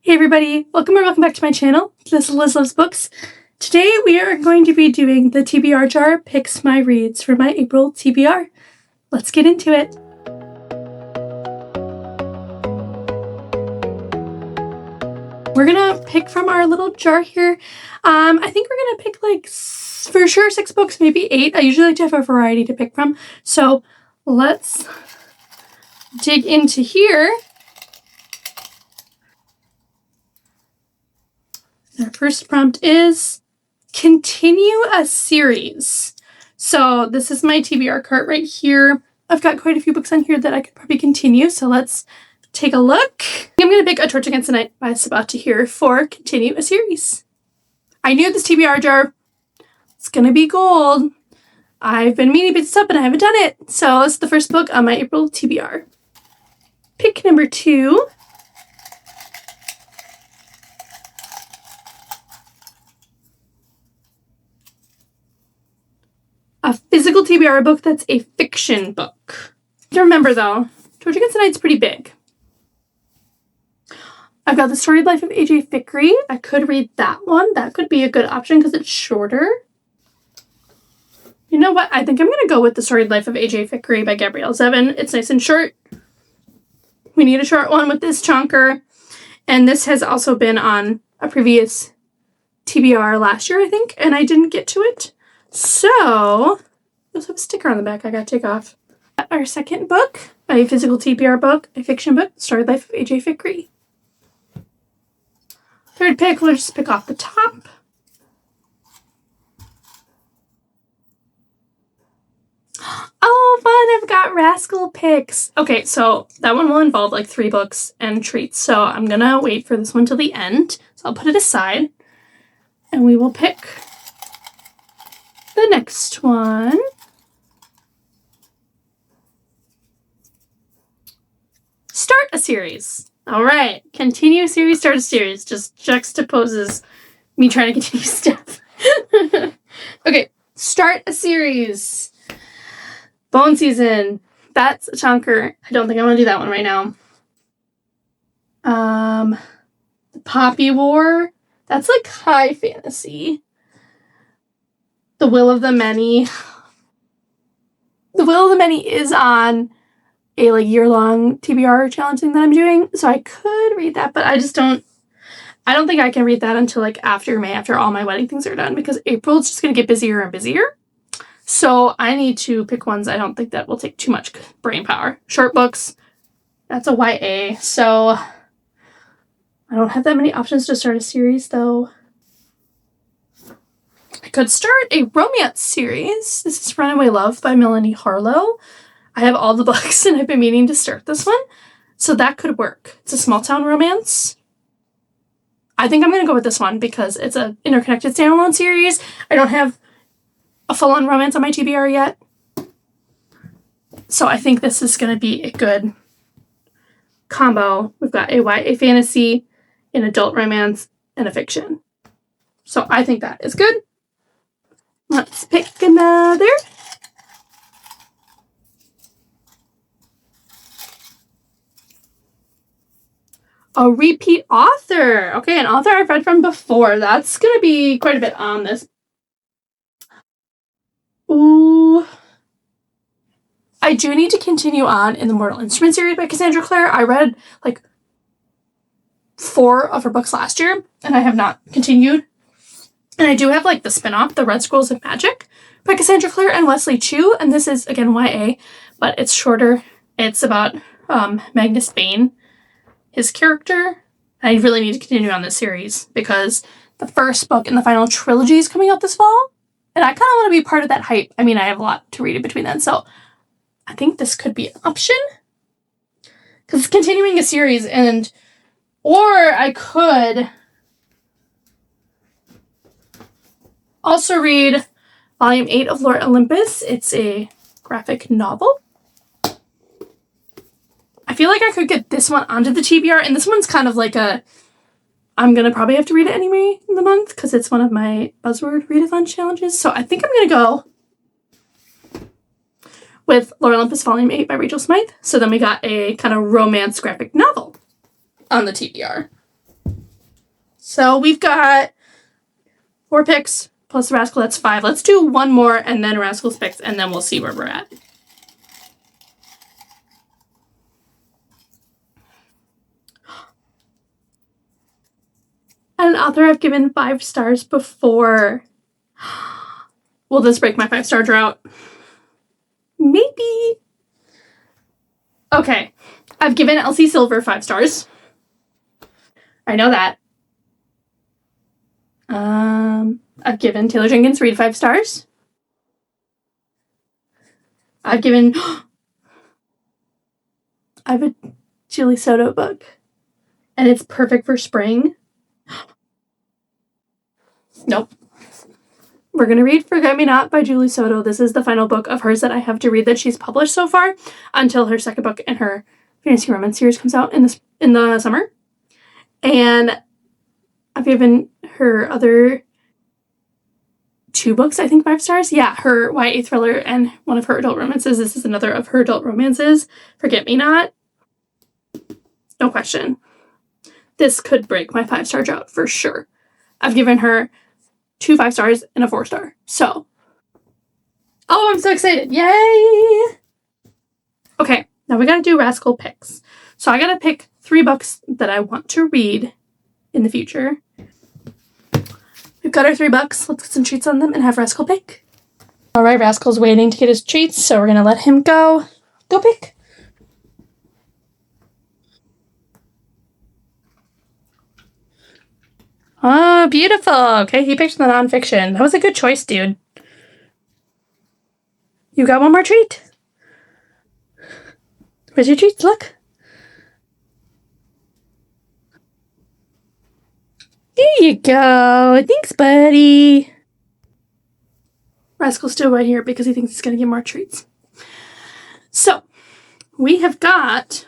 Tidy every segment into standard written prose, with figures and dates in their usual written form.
Hey everybody, welcome back to my channel. This is Liz Loves Books. Today we are going to be doing the TBR jar picks my reads for my April TBR. Let's get into it. We're gonna pick from our little jar here. I think we're gonna pick like for sure 6 books, maybe 8. I usually like to have a variety to pick from. So let's dig into here. Our first prompt is continue a series. So this is my TBR cart right here. I've got quite a few books on here that I could probably continue. So let's take a look. I'm going to pick A Torch Against the Night by Sabata here for continue a series. I knew this TBR jar is going to be gold. I've been meaning to pick this up and I haven't done it. So this is the first book on my April TBR. Pick number 2. A physical TBR book that's a fiction book. Remember though, Torch Against the Night's pretty big. I've got The Storied Life of A.J. Fikry. I could read that one. That could be a good option because it's shorter. You know what? I think I'm going to go with The Storied Life of A.J. Fikry by Gabrielle Zevin. It's nice and short. We need a short one with this chunker. And this has also been on a previous TBR last year, I think, and I didn't get to it. So, we also have a sticker on the back I gotta take off. Our second book, a physical TBR book, a fiction book, Storied Life of A.J. Fikry. Third pick, we'll just pick off the top. Oh, fun! I've got Rascal picks. Okay, so that one will involve like 3 books and treats, so I'm gonna wait for this one till the end. So I'll put it aside, and we will pick the next one. Start a series. All right. Continue a series, start a series. Just juxtaposes me trying to continue stuff. Okay. Start a series. Bone Season. That's a chunker. I don't think I want to do that one right now. The Poppy War. That's like high fantasy. The Will of the Many. The Will of the Many is on a like year-long TBR challenge thing that I'm doing, so I could read that, but I don't think I can read that until like after May, after all my wedding things are done, because April is just going to get busier and busier. So I need to pick ones I don't think that will take too much brain power. Short books. That's a YA, so I don't have that many options to start a series though. I could start a romance series. This is Runaway Love by Melanie Harlow. I have all the books and I've been meaning to start this one. So that could work. It's a small town romance. I think I'm going to go with this one because it's an interconnected standalone series. I don't have a full-on romance on my TBR yet. So I think this is going to be a good combo. We've got a YA fantasy, an adult romance, and a fiction. So I think that is good. Let's pick another. A repeat author. Okay, an author I've read from before. That's going to be quite a bit on this. Ooh. I do need to continue on in the Mortal Instruments series by Cassandra Clare. I read like 4 of her books last year, and I have not continued. And I do have like the spin-off, The Red Scrolls of Magic by Cassandra Clare and Wesley Chu. And this is, again, YA, but it's shorter. It's about Magnus Bane, his character. I really need to continue on this series because the first book in the final trilogy is coming out this fall. And I kind of want to be part of that hype. I mean, I have a lot to read in between then. So I think this could be an option. Because it's continuing a series or I could also read Volume 8 of Lord Olympus. It's a graphic novel. I feel like I could get this one onto the TBR, and this one's kind of like I'm going to probably have to read it anyway in the month because it's one of my buzzword readathon challenges. So I think I'm going to go with Lord Olympus Volume 8 by Rachel Smythe. So then we got a kind of romance graphic novel on the TBR. So we've got 4 picks plus Rascal, that's 5. Let's do one more and then Rascal's picks, and then we'll see where we're at. An author I've given 5 stars before. Will this break my 5-star drought? Maybe. Okay. I've given Elsie Silver 5 stars. I know that. I've given Taylor Jenkins Reid 5 stars. I've given... I have a Julie Soto book. And it's perfect for spring. Nope. We're going to read Forget Me Not by Julie Soto. This is the final book of hers that I have to read that she's published so far until her second book in her fantasy romance series comes out in the summer. And I've given her other 2 books, I think, 5 stars. Yeah, her YA thriller and one of her adult romances. This is another of her adult romances. Forget Me Not. No question. This could break my 5-star drought for sure. I've given her 2 5 stars and a 4 star. So, oh, I'm so excited. Yay! Okay, now we gotta do Rascal picks. So I gotta pick 3 books that I want to read in the future. We've got our 3 books. Let's get some treats on them and have Rascal pick. All right, Rascal's waiting to get his treats, so we're gonna let him go. Go pick. Oh, beautiful. Okay, he picked the nonfiction. That was a good choice, dude. You got one more treat? Where's your treats? Look. There you go. Thanks, buddy. Rascal's still right here because he thinks he's going to get more treats. So, we have got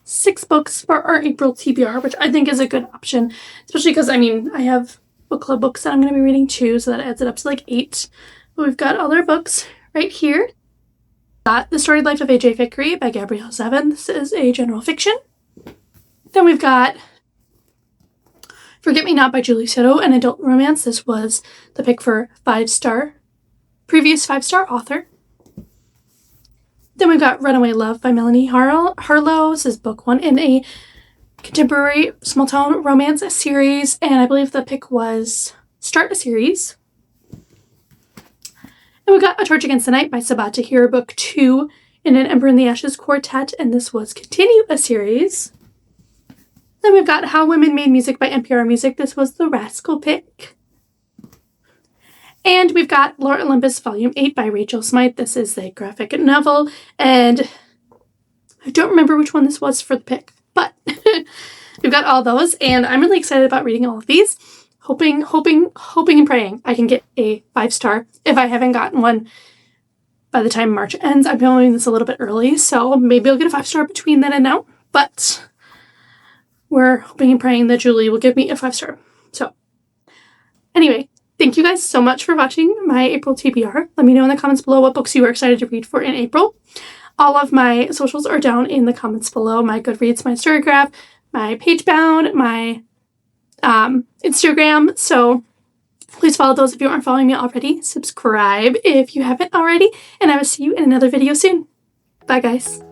6 books for our April TBR, which I think is a good option, especially because, I mean, I have book club books that I'm going to be reading too, so that adds it up to like 8. But we've got other books right here. Got The Storied Life of A.J. Vickery by Gabrielle Zevin. This is a general fiction. Then we've got Forget Me Not by Julie Soto, an adult romance. This was the pick for previous 5-star author. Then we've got Runaway Love by Melanie Harlow. This is book 1 in a contemporary small town romance series, and I believe the pick was Start a Series. And we got A Torch Against the Night by Sabaa Tahir, book 2 in an Ember in the Ashes quartet, and this was Continue a Series. Then we've got How Women Made Music by NPR Music. This was the Rascal pick. And we've got Lore Olympus Volume 8 by Rachel Smythe. This is a graphic novel, and I don't remember which one this was for the pick, but we've got all those, and I'm really excited about reading all of these. Hoping and praying I can get a 5-star if I haven't gotten one by the time March ends. I'm filming this a little bit early, so maybe I'll get a 5-star between then and now, but we're hoping and praying that Julie will give me a 5-star. So anyway, thank you guys so much for watching my April TBR. Let me know in the comments below what books you are excited to read for in April. All of my socials are down in the comments below. My Goodreads, my Storygraph, my Pagebound, my Instagram. So please follow those if you aren't following me already. Subscribe if you haven't already. And I will see you in another video soon. Bye, guys.